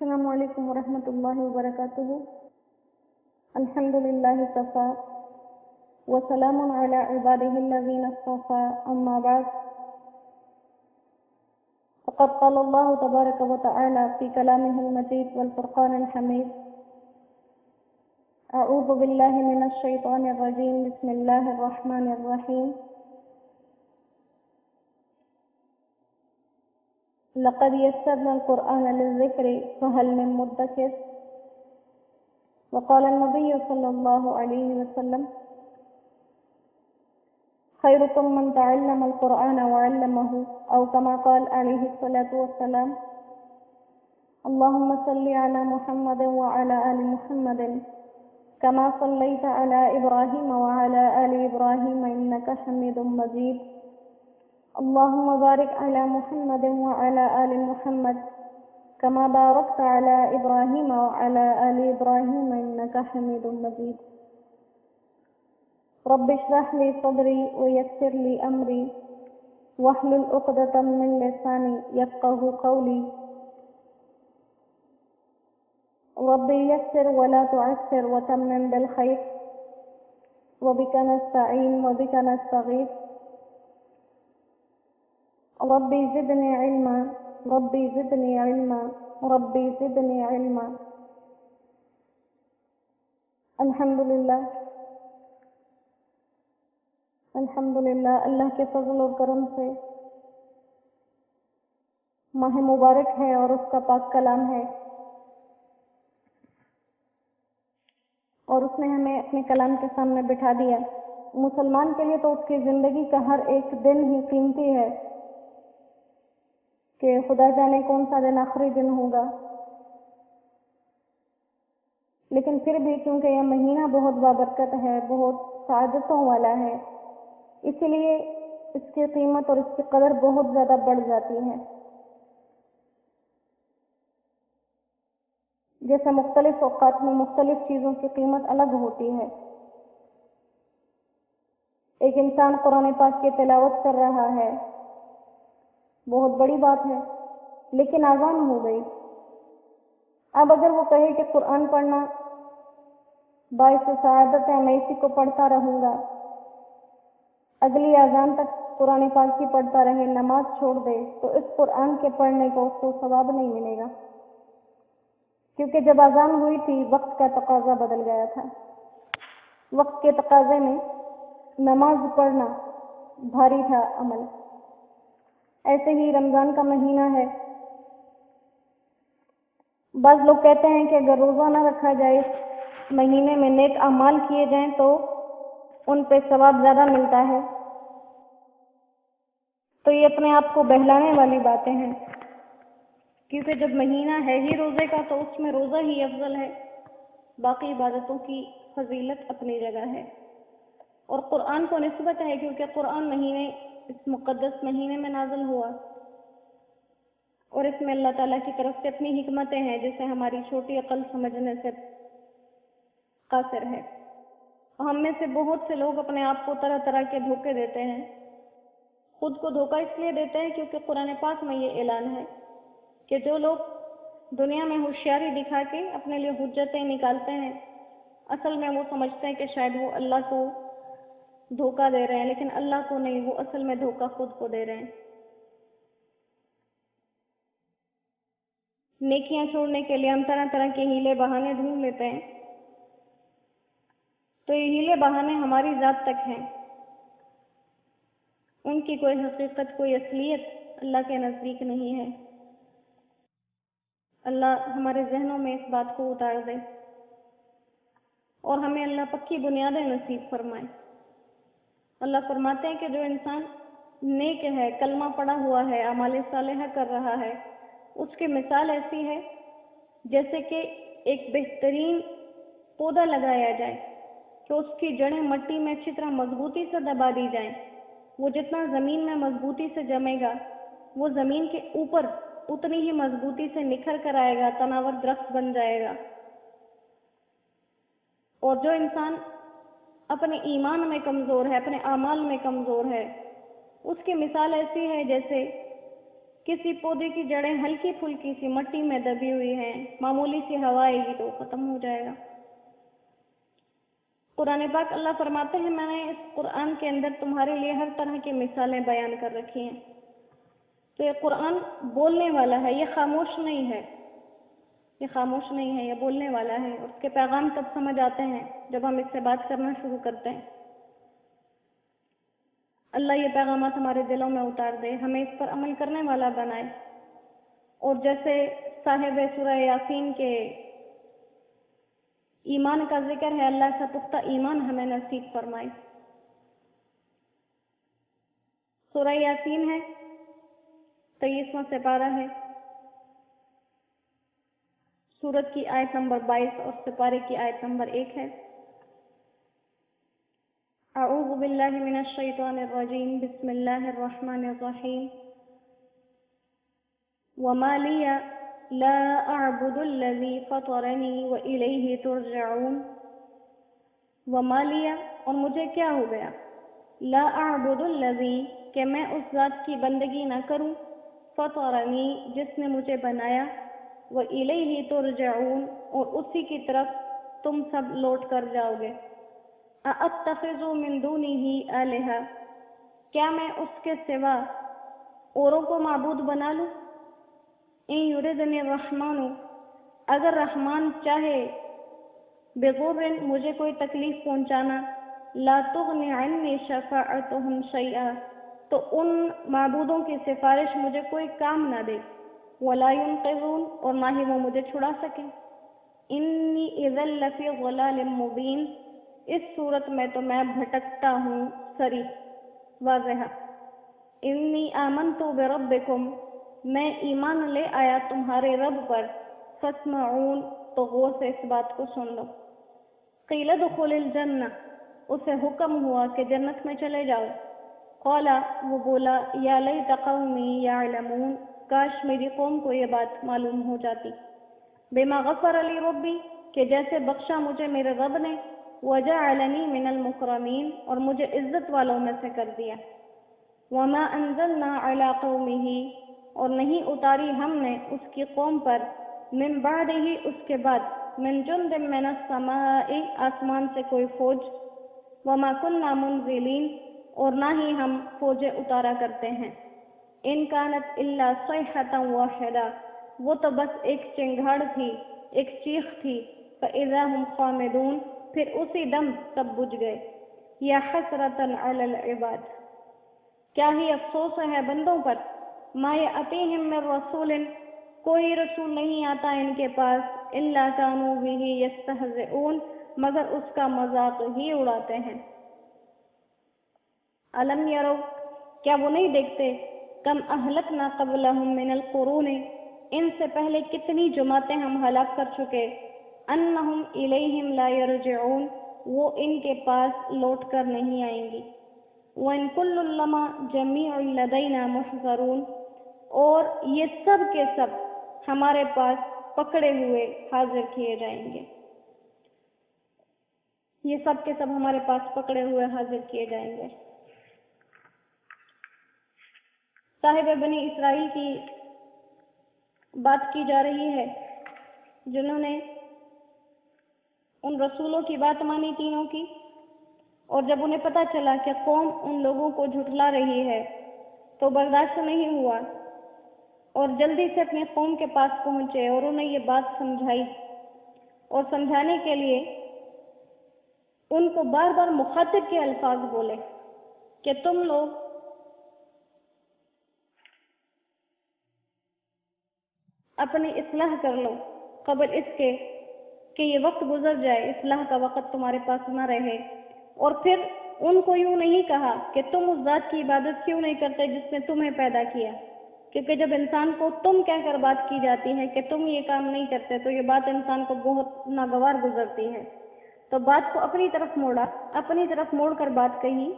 السلام علیکم ورحمۃ اللہ وبرکاتہ۔ الحمد للہ کفا وسلام علی عبادہ الذین اصطفى، اما بعد فقد قال اللہ تبارک وتعالی فی کلامہ المجید والفرقان الحمید: اعوذ باللہ من الشیطان الرجیم، بسم اللہ الرحمن الرحیم۔ لقد يسرنا القرآن للذكر فهل من مدكر، وقال النبي صلى الله عليه وسلم: خيركم من تعلم القرآن وعلمه، أو كما قال عليه الصلاة والسلام: اللهم صل على محمد وعلى آل محمد كما صليت على إبراهيم وعلى آل إبراهيم إنك حميد مجيد، اللهم بارك على محمد وعلى آل محمد كما باركت على إبراهيم وعلى آل إبراهيم إنك حميد مجيد، رب اشرح لي صدري ويسر لي أمري واحلل عقدة من لساني يفقهوا قولي، رب يسر ولا تعسر وتمم بالخير، وبك نستعين وبك نستغيث، ربی زدنی علما ربی زدنی علما ربی زدنی علما۔ الحمدللہ الحمدللہ، اللہ کے فضل اور کرم سے ماہ مبارک ہے اور اس کا پاک کلام ہے، اور اس نے ہمیں اپنے کلام کے سامنے بٹھا دیا۔ مسلمان کے لیے تو اس کی زندگی کا ہر ایک دن ہی قیمتی ہے کہ خدا جانے کون سا دن آخری دن ہوگا، لیکن پھر بھی کیونکہ یہ مہینہ بہت بابرکت ہے، بہت سعادتوں والا ہے، اسی لیے اس کی قیمت اور اس کی قدر بہت زیادہ بڑھ جاتی ہے۔ جیسے مختلف اوقات میں مختلف چیزوں کی قیمت الگ ہوتی ہے۔ ایک انسان قرآن پاک کی تلاوت کر رہا ہے، بہت بڑی بات ہے، لیکن اذان ہو گئی۔ اب اگر وہ کہے کہ قرآن پڑھنا باعث سعادت ہے، میں اسی کو پڑھتا رہوں گا، اگلی اذان تک قرآن پاک کی پڑھتا رہے، نماز چھوڑ دے، تو اس قرآن کے پڑھنے کا اس کو ثواب نہیں ملے گا، کیونکہ جب اذان ہوئی تھی وقت کا تقاضا بدل گیا تھا۔ وقت کے تقاضے میں نماز پڑھنا بھاری تھا عمل۔ ایسے ہی رمضان کا مہینہ ہے، بعض لوگ کہتے ہیں کہ اگر روزہ نہ رکھا جائے، مہینے میں نیک اعمال کیے جائیں تو ان پہ ثواب زیادہ ملتا ہے، تو یہ اپنے آپ کو بہلانے والی باتیں ہیں، کیونکہ جب مہینہ ہے ہی روزے کا تو اس میں روزہ ہی افضل ہے، باقی عبادتوں کی فضیلت اپنی جگہ ہے۔ اور قرآن کو نسبت ہے کیونکہ قرآن اس مقدس مہینے میں نازل ہوا، اور اس میں اللہ تعالیٰ کی طرف سے اپنی حکمتیں ہیں جسے ہماری چھوٹی عقل سمجھنے سے قاصر ہے۔ ہم میں سے بہت سے لوگ اپنے آپ کو طرح طرح کے دھوکے دیتے ہیں۔ خود کو دھوکہ اس لیے دیتے ہیں کیونکہ قرآن پاک میں یہ اعلان ہے کہ جو لوگ دنیا میں ہوشیاری دکھا کے اپنے لیے حجتیں نکالتے ہیں، اصل میں وہ سمجھتے ہیں کہ شاید وہ اللہ کو دھوکہ دے رہے ہیں، لیکن اللہ کو نہیں، وہ اصل میں دھوکہ خود کو دے رہے ہیں۔ نیکیاں چھوڑنے کے لیے ہم طرح طرح کے ہیلے بہانے ڈھونڈ لیتے ہیں، تو یہ ہیلے بہانے ہماری ذات تک ہیں، ان کی کوئی حقیقت، کوئی اصلیت اللہ کے نزدیک نہیں ہے۔ اللہ ہمارے ذہنوں میں اس بات کو اتار دے اور ہمیں اللہ پکی بنیادیں نصیب فرمائے۔ اللہ فرماتے ہیں کہ جو انسان نیک ہے، کلمہ پڑا ہوا ہے، اعمال صالحہ کر رہا ہے، اس کی مثال ایسی ہے جیسے کہ ایک بہترین پودا لگایا جائے کہ اس کی جڑیں مٹی میں اچھی طرح مضبوطی سے دبا دی جائیں، وہ جتنا زمین میں مضبوطی سے جمے گا وہ زمین کے اوپر اتنی ہی مضبوطی سے نکھر کر آئے گا، تناور درخت بن جائے گا۔ اور جو انسان اپنے ایمان میں کمزور ہے، اپنے اعمال میں کمزور ہے، اس کی مثال ایسی ہے جیسے کسی پودے کی جڑیں ہلکی پھلکی سی مٹی میں دبی ہوئی ہیں، معمولی سی ہوا آئے گی تو وہ ختم ہو جائے گا۔ قرآن پاک اللہ فرماتے ہیں میں نے اس قرآن کے اندر تمہارے لیے ہر طرح کی مثالیں بیان کر رکھی ہیں۔ تو یہ قرآن بولنے والا ہے، یہ خاموش نہیں ہے، یہ خاموش نہیں ہے، یہ بولنے والا ہے۔ اس کے پیغام تب سمجھ آتے ہیں جب ہم اس سے بات کرنا شروع کرتے ہیں۔ اللہ یہ پیغامات ہمارے دلوں میں اتار دے، ہمیں اس پر عمل کرنے والا بنائے، اور جیسے صاحب سورہ یاسین کے ایمان کا ذکر ہے، اللہ کا پختہ ایمان ہمیں نصیب فرمائے۔ سورہ یاسین ہے، 23واں سپارہ ہے، سورت کی آیت نمبر 22 اور سپارے کی آیت نمبر 1 ہے۔ اعوذ باللہ من الشیطان الرجیم، بسم اللہ الرحمن الرحیم۔ وما لی لا اعبد الذی فطرنی والیہ ترجعون۔ وما لی، اور مجھے کیا ہو گیا، لا اعبد الذی، کہ میں اس ذات کی بندگی نہ کروں، فطرنی، جس نے مجھے بنایا، والیہ ترجعون، اور اسی کی طرف تم سب لوٹ کر جاؤ گے۔ ااتخذ من دونہ آلہہ، کیا میں اس کے سوا اوروں کو معبود بنا لوں؟ ان یردنی الرحمن، اگر رحمان چاہے، بضر، مجھے کوئی تکلیف پہنچانا، لا تغنی عنی شفاعتہم شیئا، تو ان معبودوں کی سفارش مجھے کوئی کام نہ دے، ولا ینقذون، اور نہ ہی وہ مجھے چھڑا سکیں۔ انی اذا لفی ضلال مبین، اس صورت میں تو میں بھٹکتا ہوں صریح واضح۔ انی آمنت بربکم، میں ایمان لے آیا تمہارے رب پر، فاسمعون، تو غور سے اس بات کو سن لو۔ قیل ادخل الجنہ، اسے حکم ہوا کہ جنت میں چلے جاؤ۔ قال، وہ بولا، یا لیت قومی یعلمون، کاش میری قوم کو یہ بات معلوم ہو جاتی۔ بما غفر لی ربی، کہ جیسے بخشا مجھے میرے رب نے، وجعلنی من المکرمین، اور مجھے عزت والوں میں سے کر دیا۔ وما انزلنا علی قومہ، اور نہیں اتاری ہم نے اس کی قوم پر، من بعدہ، اس کے بعد، من جند من السماء، آسمان سے کوئی فوج، وما کننا منزلین، اور نہ ہی ہم فوجیں اتارا کرتے ہیں۔ ان کانت الا صیحۃ واحدہ، وہ تو بس ایک چنگھاڑ تھی، ایک چیخ تھی، فاذا ہم خامدون، پھر اسی دم سب بجھ گئے۔ یا حسرۃ علی العباد، کیا ہی افسوس ہے بندوں پر، ما یأتیہم من رسول، کوئی رسول نہیں آتا ان کے پاس، الا کانوا بہ یستہزئون، مگر اس کا مذاق ہی اڑاتے ہیں۔ الم یرو، کیا وہ نہیں دیکھتے، کم اہلکنا قبلہم من القرون، ان سے پہلے کتنی جماعتیں ہم ہلاک کر چکے، انہم الیہم لا یرجعون، وہ ان کے پاس لوٹ کر نہیں آئیں گی۔ وَإِن كُلٌّ لَّمَّا جَمِيعٌ لَّدَيْنَا مُحْضَرُونَ، اور یہ سب کے سب ہمارے پاس پکڑے ہوئے حاضر کیے جائیں گے۔ یہ سب کے سب ہمارے پاس پکڑے ہوئے حاضر کیے جائیں گے۔ صاحب بنی اسرائیل کی بات کی جا رہی ہے، جنہوں نے ان رسولوں کی بات مانی تینوں کی، اور جب انہیں پتہ چلا کہ قوم ان لوگوں کو جھٹلا رہی ہے تو برداشت نہیں ہوا، اور جلدی سے اپنی قوم کے پاس پہنچے اور انہیں یہ بات سمجھائی، اور سمجھانے کے لیے ان کو بار بار مخاطب کے الفاظ بولے کہ تم لوگ اپنی اصلاح کر لو قبل اس کے کہ یہ وقت گزر جائے، اصلاح کا وقت تمہارے پاس نہ رہے۔ اور پھر ان کو یوں نہیں کہا کہ تم اس ذات کی عبادت کیوں نہیں کرتے جس نے تمہیں پیدا کیا، کیونکہ جب انسان کو تم کہہ کر بات کی جاتی ہے کہ تم یہ کام نہیں کرتے تو یہ بات انسان کو بہت ناگوار گزرتی ہے۔ تو بات کو اپنی طرف موڑا، اپنی طرف موڑ کر بات کہی